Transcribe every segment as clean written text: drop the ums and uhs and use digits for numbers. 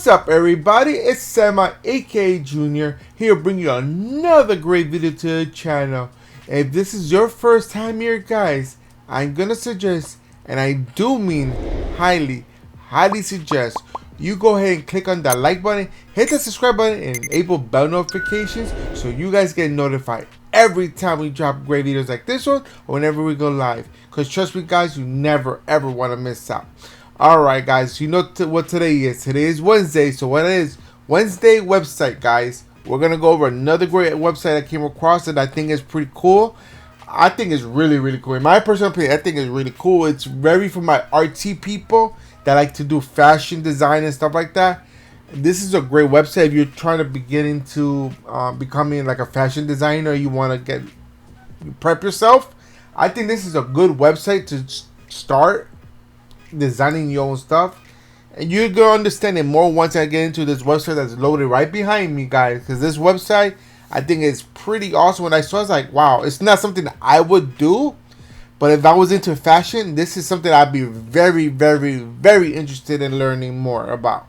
What's up, everybody? It's Semi aka Junior here, bringing you another great video to the channel. If this is your first time here, guys, I'm gonna suggest, and I do mean highly suggest, you go ahead and click on that like button, hit the subscribe button, and enable bell notifications so you guys get notified every time we drop great videos like this one or whenever we go live. Because trust me, guys, you never ever want to miss out. Alright, guys, you know what today is. Today is Wednesday, so what it is, Wednesday website, guys. We're going to go over another great website I came across that I think is pretty cool. I think it's really cool. In my personal opinion, I think it's really cool. It's very for my RT people that like to do fashion design and stuff like that. This is a great website if you're trying to begin into becoming like a fashion designer. You want to prep yourself. I think this is a good website to start designing your own stuff, and you're gonna understand it more once I get into this website that's loaded right behind me, guys. Because this website, I think, is pretty awesome. When I saw it, I was like, wow, it's not something I would do, but if I was into fashion, this is something I'd be very interested in learning more about.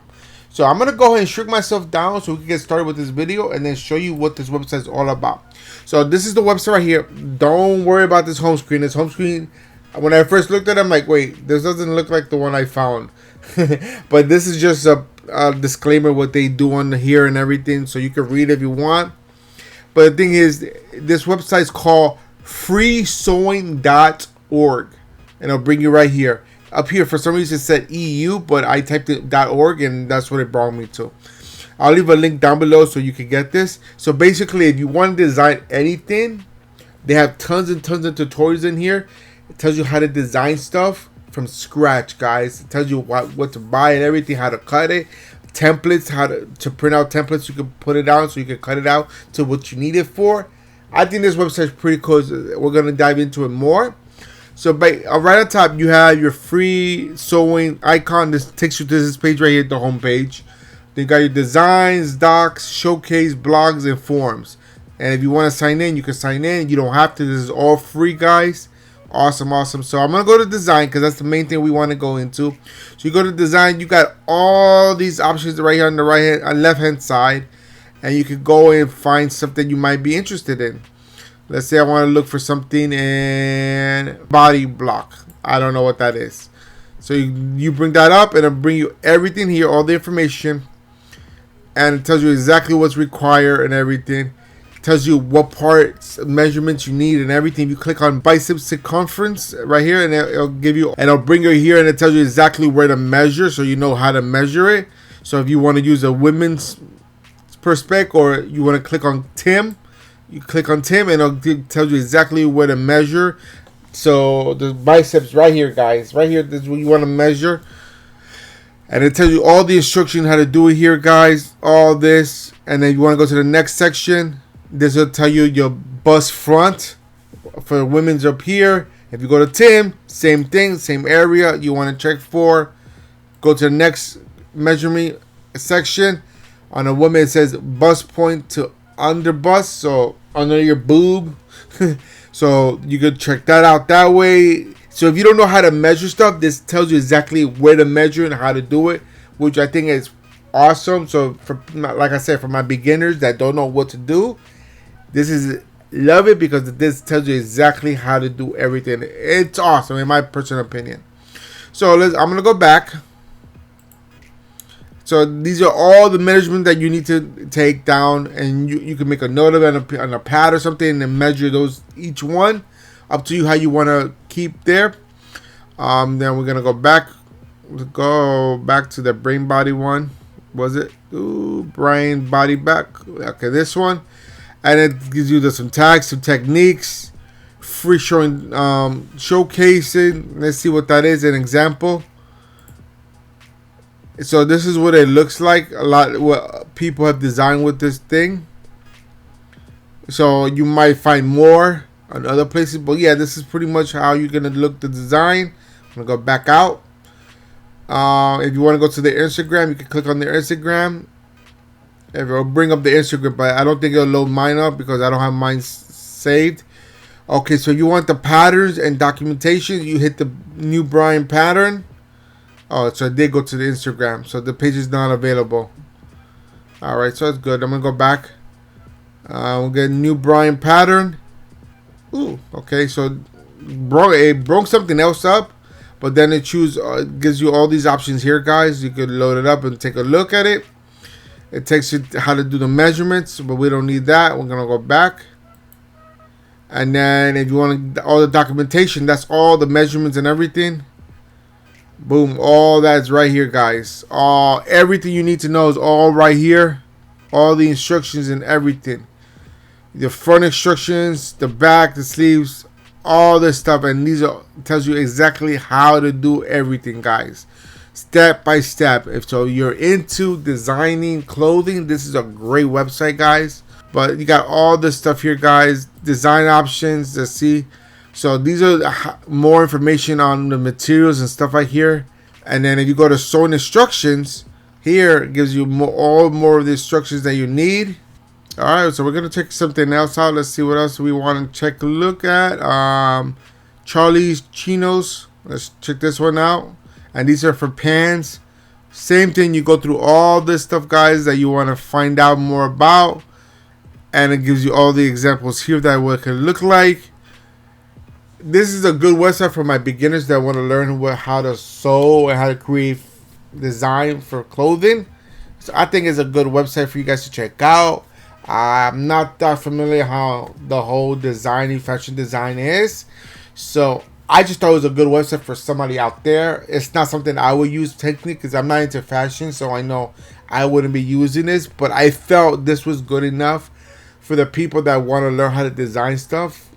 So I'm gonna go ahead and shrink myself down so we can get started with this video and then show you what this website is all about. So this is the website right here. Don't worry about this home screen. This home screen, when I first looked at it, I'm like, wait, this doesn't look like the one I found. But this is just a disclaimer what they do on here and everything, so you can read if you want. But the thing is, this website is called FreeSewing.org, and it'll bring you right here. Up here, for some reason, it said EU, but I typed it .org, and that's what it brought me to. I'll leave a link down below so you can get this. So basically, if you want to design anything, they have tons and tons of tutorials in here. It tells you how to design stuff from scratch, guys. It tells you what to buy and everything, how to cut it, templates, how to print out templates. You can put it out so you can cut it out to what you need it for. I think this website is pretty cool. We're going to dive into it more. So right on top, you have your free sewing icon. This takes you to this page right here, the home page. Then you got your designs, docs, showcase, blogs, and forums. And if you want to sign in, you can sign in. You don't have to. This is all free, guys. Awesome. So I'm gonna go to design because that's the main thing we want to go into. So you go to design, you got all these options right here on the left hand side, and you can go and find something you might be interested in. Let's say I want to look for something in body block. I don't know what that is. So you bring that up, and it'll bring you everything here, all the information, and it tells you exactly what's required and everything. Tells you what parts, measurements you need and everything. You click on bicep circumference right here, and it'll give you, and it'll bring you here, and it tells you exactly where to measure, so you know how to measure it. So if you want to use a women's perspective, or you want to click on Tim, you click on Tim, and it'll tell you exactly where to measure. So the biceps right here, guys, right here, this is what you want to measure, and it tells you all the instruction how to do it here, guys. All this, and then you want to go to the next section. This will tell you your bust front for women's up here. If you go to Tim, same thing, same area you want to check for. Go to the next measurement section. On a woman, it says bust point to under bust, so under your boob. So you could check that out that way. So if you don't know how to measure stuff, this tells you exactly where to measure and how to do it, which I think is awesome. So for, like I said, for my beginners that don't know what to do, this is, love it, because this tells you exactly how to do everything. It's awesome in my personal opinion. So I'm gonna go back. So these are all the measurements that you need to take down, and you can make a note of it on a pad or something and measure those, each one, up to you how you want to keep there. Then we're gonna go back to the brain body one. Was it? Ooh, brain body back. Okay, this one. And it gives you some tags, some techniques, free showing, showcasing. Let's see what that is, an example. So this is what it looks like. A lot what people have designed with this thing. So you might find more on other places, but yeah, this is pretty much how you're gonna look the design. I'm gonna go back out. If you want to go to their Instagram, you can click on their Instagram. It'll bring up the Instagram, but I don't think it'll load mine up because I don't have mine saved. Okay, so you want the patterns and documentation. You hit the new Brian pattern. Oh, so I did go to the Instagram, so the page is not available. All right, so that's good. I'm gonna go back. We'll get a new Brian pattern. Ooh, okay, so it broke something else up, but then it gives you all these options here, guys. You could load it up and take a look at it. It takes you how to do the measurements, but we don't need that. We're gonna go back, and then if you want all the documentation, that's all the measurements and everything. Boom, all that's right here, guys. Everything you need to know is all right here. All the instructions and everything. The front instructions, the back, the sleeves, all this stuff, and these tells you exactly how to do everything, guys, step by step. If so you're into designing clothing, this is a great website, guys. But you got all this stuff here, guys, design options to see. So these are more information on the materials and stuff like here. And then if you go to sewing instructions, here it gives you more of the instructions that you need. All right, so we're gonna check something else out. Let's see what else we want to check a look at. Charlie's chinos. Let's check this one out. And these are for pants. Same thing. You go through all this stuff, guys, that you want to find out more about, and it gives you all the examples here that what it can look like. This is a good website for my beginners that want to learn how to sew and how to create design for clothing. So I think it's a good website for you guys to check out. I'm not that familiar how the whole fashion design is, so I just thought it was a good website for somebody out there. It's not something I would use technically because I'm not into fashion, so I know I wouldn't be using this, but I felt this was good enough for the people that want to learn how to design stuff,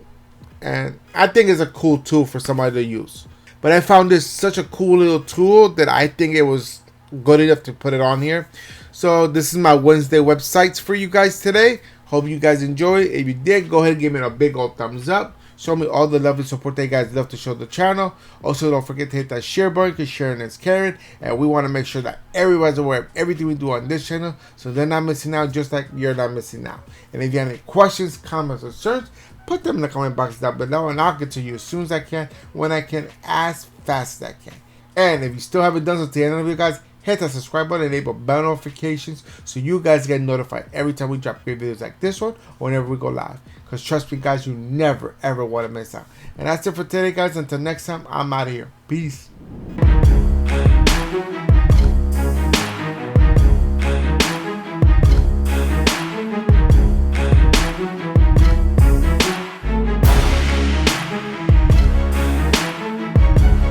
and I think it's a cool tool for somebody to use. But I found this such a cool little tool that I think it was good enough to put it on here. So this is my Wednesday websites for you guys today. Hope you guys enjoy. If you did, go ahead and give me a big old thumbs up. Show me all the love and support that you guys love to show the channel. Also, don't forget to hit that share button because sharing is caring. And we want to make sure that everybody's aware of everything we do on this channel, so they're not missing out just like you're not missing out. And if you have any questions, comments, or concerns, put them in the comment box down below and I'll get to you as soon as I can, when I can, as fast as I can. And if you still haven't done so to any of you guys, hit that subscribe button, enable bell notifications so you guys get notified every time we drop great videos like this one or whenever we go live. Because trust me, guys, you never ever want to miss out. And that's it for today, guys. Until next time, I'm out of here. Peace.